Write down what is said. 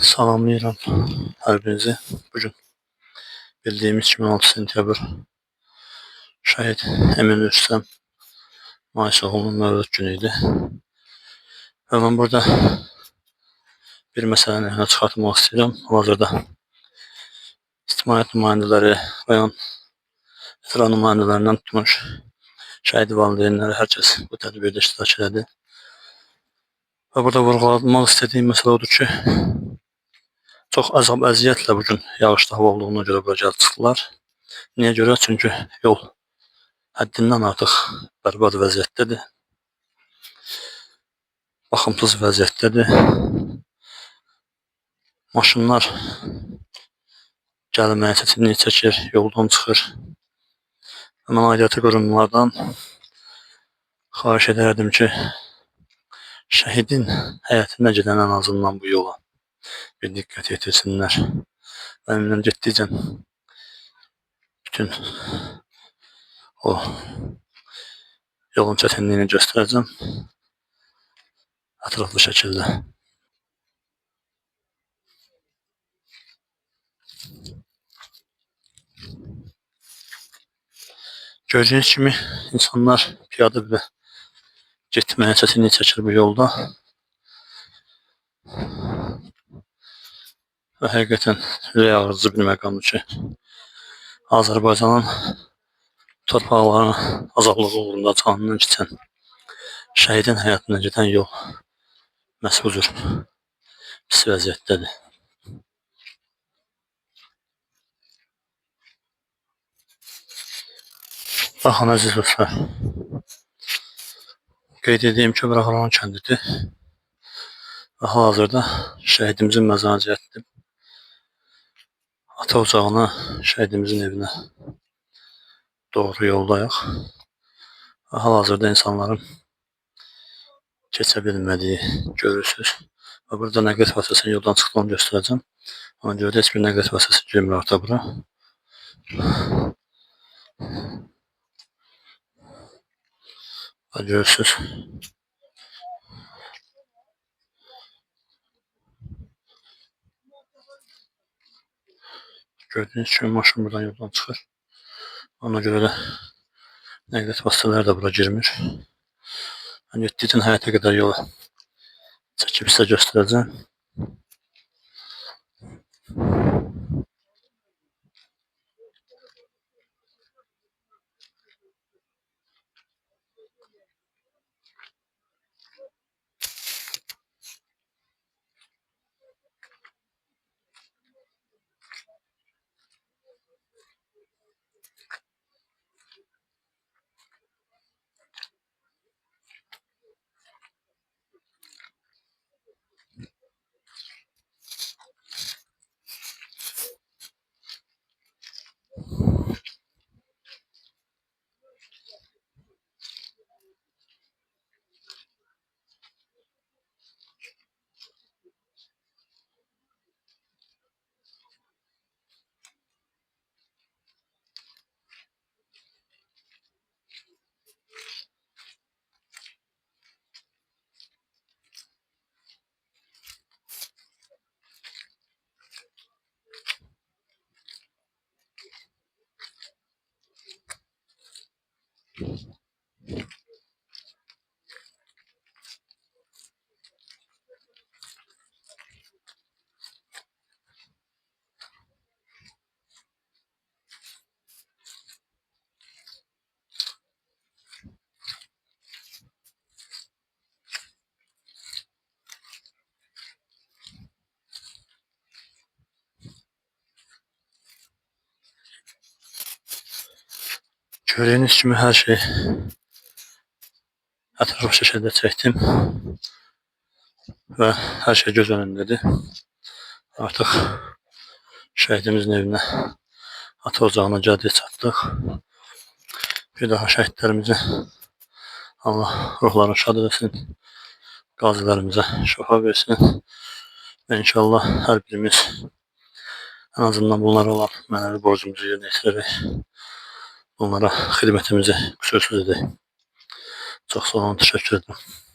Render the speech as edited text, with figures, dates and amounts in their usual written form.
Salamlayıram hər birinizi. Bugün bildiyimiz kimi 6 sentyabr şəhid Emin Rüstəm Mayısoğlu'nun mövlud günü idi. Və mən burada bir məsələni önə çıxartmaq istəyirəm. Hal-hazırda ictimaiyyət nümayəndələri, rayon icra nümayəndələrindən tutmuş şəhid valideynləri, hər kəs bu tədbirdə iştirak elədi. Və burada vurğulamaq istədiyim məsələ odur ki, çox əzab əziyyətlə bugün yağışlı hava olduğuna görə bura gəlib çıxdılar. Niyə görə? Çünki yol həddindən artıq bərbad vəziyyətdədir. Baxımsız vəziyyətdədir. Maşınlar gəlməyə çətinlik çəkir, yoldan çıxır. Mən aidiyyatı qurumlardan xahiş edərdim ki, şəhidin həyətinə gedən ən azından bu yola bir diqqət yetirsinlər. Mənimlə getdikcə bütün o yolun çətinliyini göstərəcəm ətraflı şəkildə. Gördüyünüz kimi insanlar piyada belə getməyə çətinlik çəkir bu yolda. Və həqiqətən ürək ağrıcı bir məqamdır ki, Azərbaycanın torpaqlarının azadlığı uğrunda canından keçən şəhidin həyatına gedən yol məhz bu cür pis vəziyyətdədir. Baxın əziz dostlar, qeyd edeyim ki, bura Xalan kəndidir və hal-hazırda şəhidimizin məzarına cəhətdir. Ata ocağına, şəhidimizin evinə doğru yoldayıq və hal-hazırda insanların keçə bilmədiyi görürsünüz. Və burada nəqliyyat vasitəsinin yoldan çıxdığını göstərəcəm. Ona görə də heç bir nəqliyyat vasitəsi girmir artıq bura. Və görürsünüz. Gördüyünüz kimi maşın buradan yoldan çıxır. Ona görə də nəqliyyat vasitələri də bura girmir. Mən getdikcə həyətə qədər yola çəkib sizə göstərəcəm. Gördüyünüz kimi hər şey ətraflı şəkildə çəkdim və hər şey göz önündədir. Artıq şəhidimizin evinə, ata ocağına gəldik, çatdıq. Bir daha şəhidlərimizə Allah ruhlarını şad etsin, qazilərimizə şəfa versin və inşallah hər birimiz ən azından bunlara olan mənəvi borcumuzu yerinə yetirərək onlara xidmətimizi qüsursuz edək. Çox sağ olun, təşəkkür ederim.